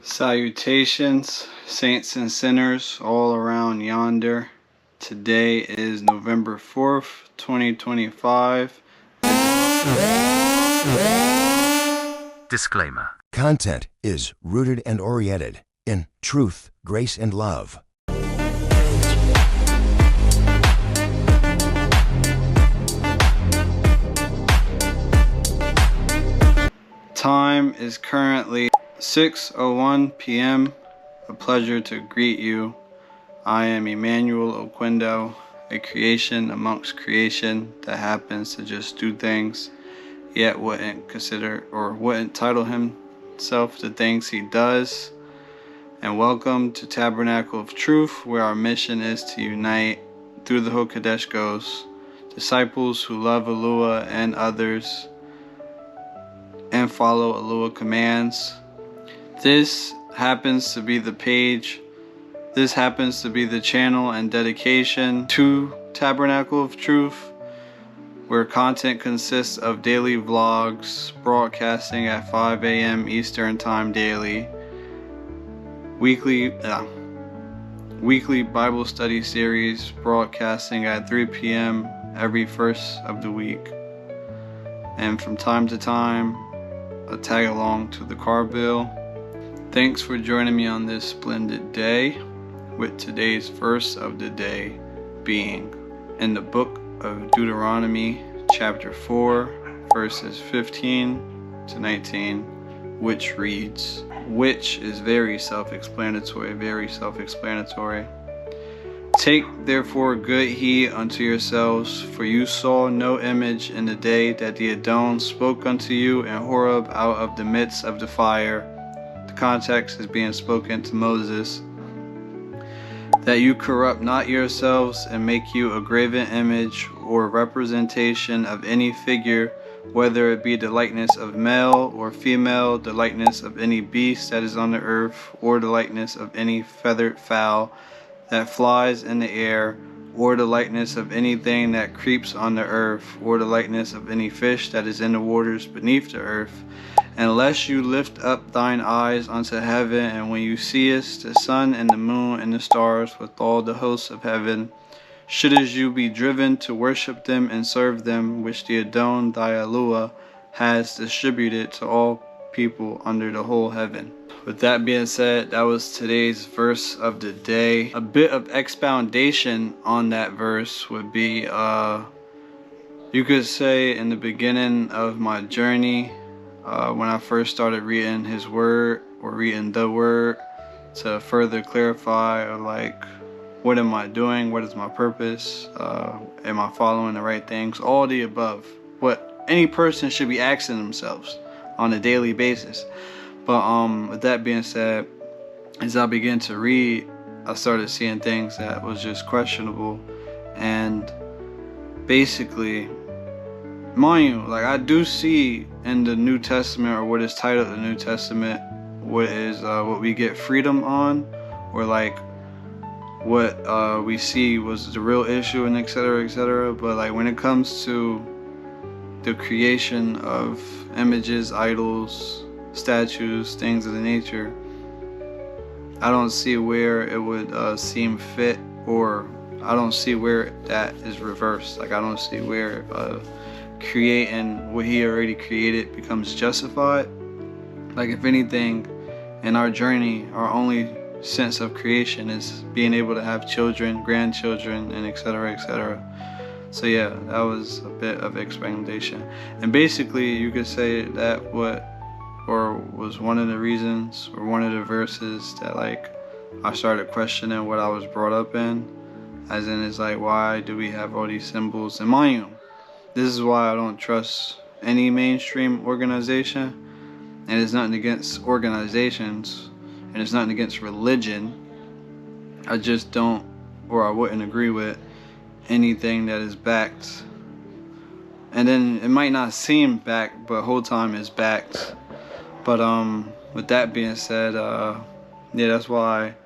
Salutations, saints and sinners all around yonder. Today is November 4th, 2025. Disclaimer. Content is rooted and oriented in truth, grace, and love. Time is currently 6:01 p.m. A pleasure to greet you. I am Emmanuel Oquendo, a creation amongst creation that happens to just do things, yet wouldn't consider or wouldn't title himself the things he does. And welcome to Tabernacle of Truth, where our mission is to unite through the Hokadeshkos, disciples who love Alua and others and follow Alua commands. This happens to be the page. This happens to be the channel and dedication to Tabernacle of Truth, where content consists of daily vlogs broadcasting at 5 a.m. Eastern Time daily, weekly Bible study series broadcasting at 3 p.m. every first of the week, and from time to time a tag along to the car bill. Thanks for joining me on this splendid day, with today's verse of the day being in the book of Deuteronomy chapter 4 verses 15 to 19, which reads, which is very self-explanatory. Take therefore good heed unto yourselves, for you saw no image in the day that the Adon spoke unto you in Horeb out of the midst of the fire. The context is being spoken to Moses. That you corrupt not yourselves and make you a graven image or representation of any figure, whether it be the likeness of male or female, the likeness of any beast that is on the earth, or the likeness of any feathered fowl that flies in the air, or the likeness of anything that creeps on the earth, or the likeness of any fish that is in the waters beneath the earth. Unless you lift up thine eyes unto heaven, and when you seest the sun and the moon and the stars with all the hosts of heaven, shouldest you be driven to worship them and serve them, which the Adon thy Alua has distributed to all people under the whole heaven. With that being said, that was today's verse of the day. A bit of expoundation on that verse would be, you could say in the beginning of my journey, when I first started reading his word, or reading the word, to further clarify, or like, what am I doing? What is my purpose? Am I following the right things? All the above. What any person should be asking themselves on a daily basis. But with that being said, as I began to read, I started seeing things that was just questionable. And basically, mind you, like, I do see in the New Testament, or what is titled the New Testament, what we get freedom on, or like what we see was the real issue, and etc., etc. But like, when it comes to the creation of images, idols, statues, things of the nature, I don't see where it would seem fit, or I don't see where that is reversed. Like, I don't see where creating what he already created becomes justified. Like, if anything, in our journey, our only sense of creation is being able to have children, grandchildren, and etc., etc. So yeah, that was a bit of explanation. And basically, you could say that was one of the reasons, or one of the verses that, like, I started questioning what I was brought up in. As in, it's like, why do we have all these symbols? And mind you, this is why I don't trust any mainstream organization. And it's nothing against organizations, and it's nothing against religion. I just don't, or I wouldn't agree with anything that is backed. And then it might not seem backed, but whole time is backed. But with that being said, yeah, that's why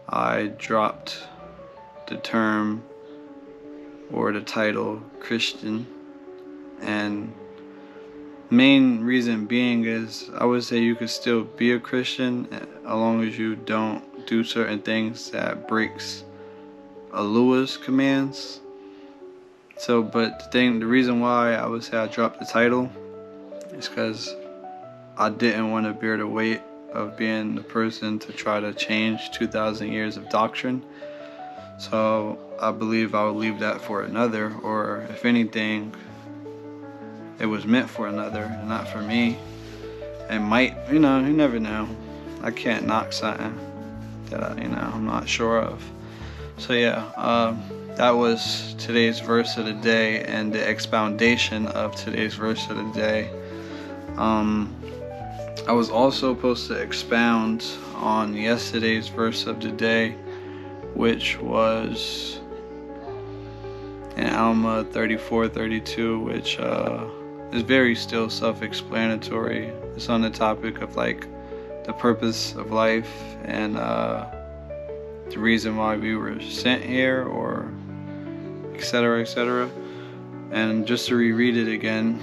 I dropped the term or the title Christian, and Main reason being is I would say you could still be a Christian as long as you don't do certain things that breaks Allah's commands. So, but the reason why I would say I dropped the title is because I didn't want to bear the weight of being the person to try to change 2,000 years of doctrine. So I believe I would leave that for another, or if anything, it was meant for another and not for me. It might, you never know. I can't knock something that I'm not sure of. So yeah, that was today's verse of the day and the expoundation of today's verse of the day. I was also supposed to expound on yesterday's verse of the day, which was in Alma 34:32, which is very still self-explanatory. It's on the topic of like the purpose of life and the reason why we were sent here, or etc., etc. And just to reread it again: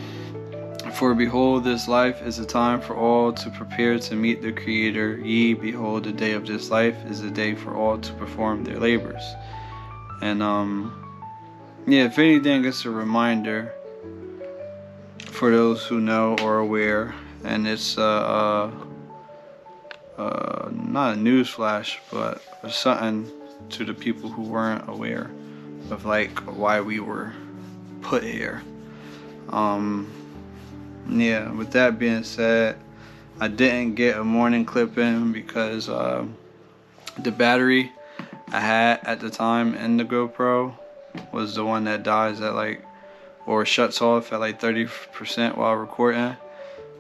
for behold, this life is a time for all to prepare to meet the Creator. Ye, behold, the day of this life is a day for all to perform their labors. And yeah, if anything, it's a reminder for those who know or are aware, and it's not a news flash, but something to the people who weren't aware of like why we were put here. Yeah, with that being said, I didn't get a morning clip in because the battery I had at the time in the GoPro was the one that dies at like, or shuts off at like 30% while recording,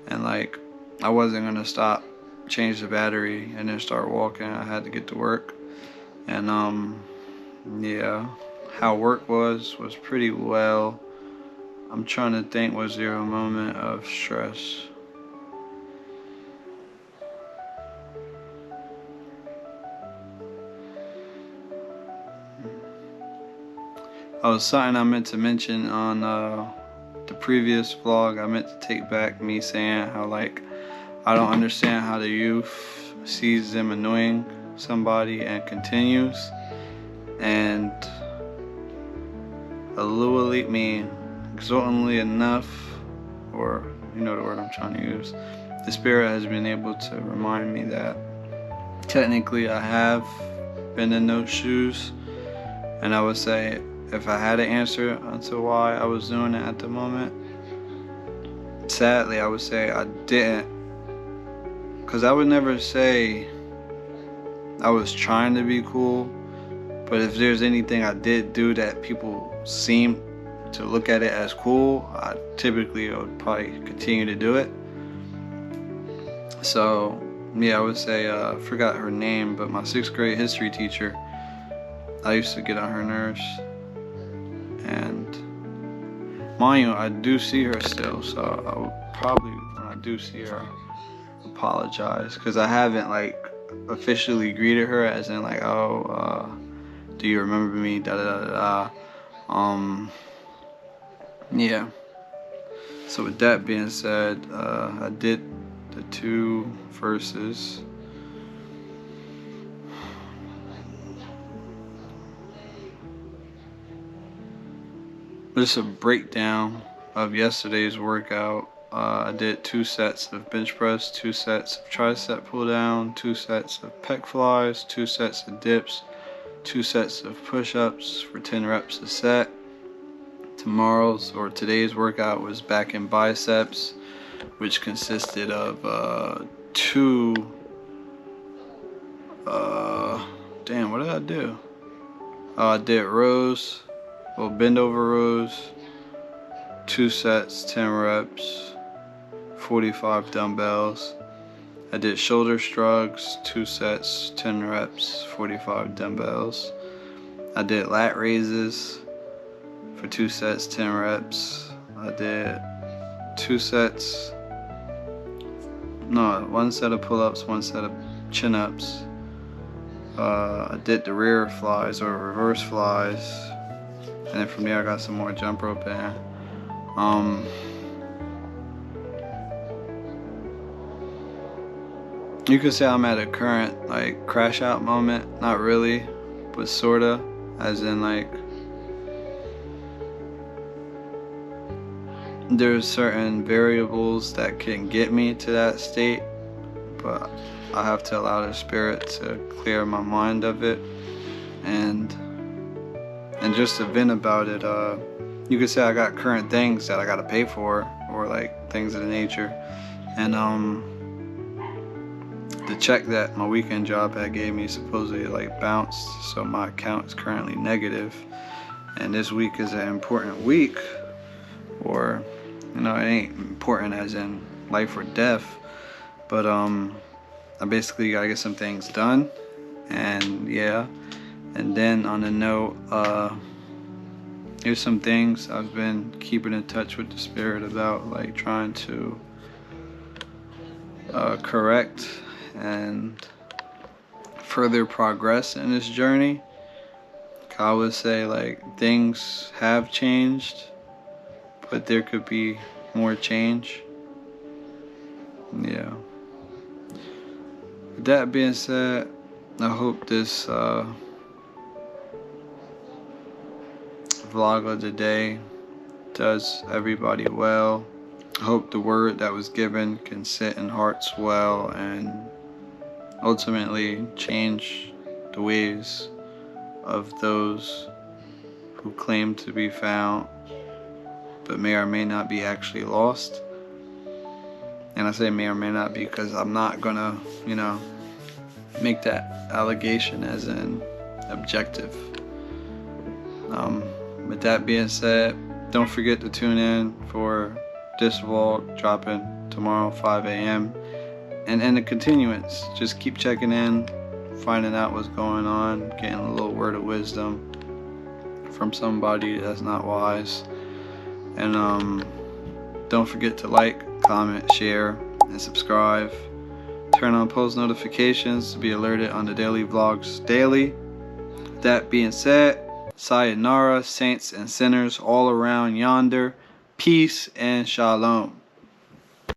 and like I wasn't gonna stop, change the battery, and then start walking. I had to get to work. And yeah, how work was pretty well. I'm trying to think, was there a moment of stress? Oh, something I meant to mention on the previous vlog. I meant to take back me saying how like I don't understand how the youth sees them annoying somebody and continues. And exultantly enough, or you know the word I'm trying to use, the Spirit has been able to remind me that technically I have been in those shoes. And I would say, if I had an answer onto why I was doing it at the moment, sadly I would say I didn't, because I would never say I was trying to be cool. But if there's anything I did do that people seem to look at it as cool, I typically would probably continue to do it. So yeah, I would say I forgot her name, but my 6th grade history teacher, I used to get on her nerves. And mind you, I do see her still, so I would probably, when I do see her, apologize, because I haven't like officially greeted her as in like, oh, do you remember me, da da da da. Yeah, so with that being said, I did the 2 verses. Just a breakdown of yesterday's workout. I did 2 sets of bench press, 2 sets of tricep pull down, 2 sets of pec flies, 2 sets of dips, 2 sets of push-ups for 10 reps a set. Today's workout was back in biceps, which consisted of 2 damn, what did I do? I did rows, bend over rows, 2 sets, 10 reps, 45 dumbbells. I did shoulder shrugs, 2 sets, 10 reps, 45 dumbbells. I did lat raises for 2 sets, 10 reps. I did 1 set of pull-ups, 1 set of chin-ups. I did the rear flies or reverse flies, and then from there I got some more jump rope in. you could say I'm at a current like crash out moment. Not really, but sorta, as in like there's certain variables that can get me to that state, but I have to allow the Spirit to clear my mind of it and just to vent about it. You could say I got current things that I gotta pay for, or like things of the nature, and the check that my weekend job had gave me supposedly like bounced, so my account is currently negative, and this week is an important week, or you know, it ain't important as in life or death, but I basically gotta get some things done, and yeah. And then on the note, here's some things I've been keeping in touch with the Spirit about, like trying to correct and further progress in this journey. I would say like things have changed, but there could be more change. Yeah. With that being said, I hope this vlog of the day does everybody well. I hope the word that was given can sit in hearts well and ultimately change the ways of those who claim to be found but may or may not be actually lost. And I say may or may not be because I'm not gonna, you know, make that allegation as an objective. With that being said, don't forget to tune in for this vlog dropping tomorrow 5 a.m. and in the continuance, just keep checking in, finding out what's going on, getting a little word of wisdom from somebody that's not wise. And don't forget to like, comment, share, and subscribe. Turn on post notifications to be alerted on the daily vlogs daily. With that being said, sayonara, saints and sinners all around yonder. Peace and shalom.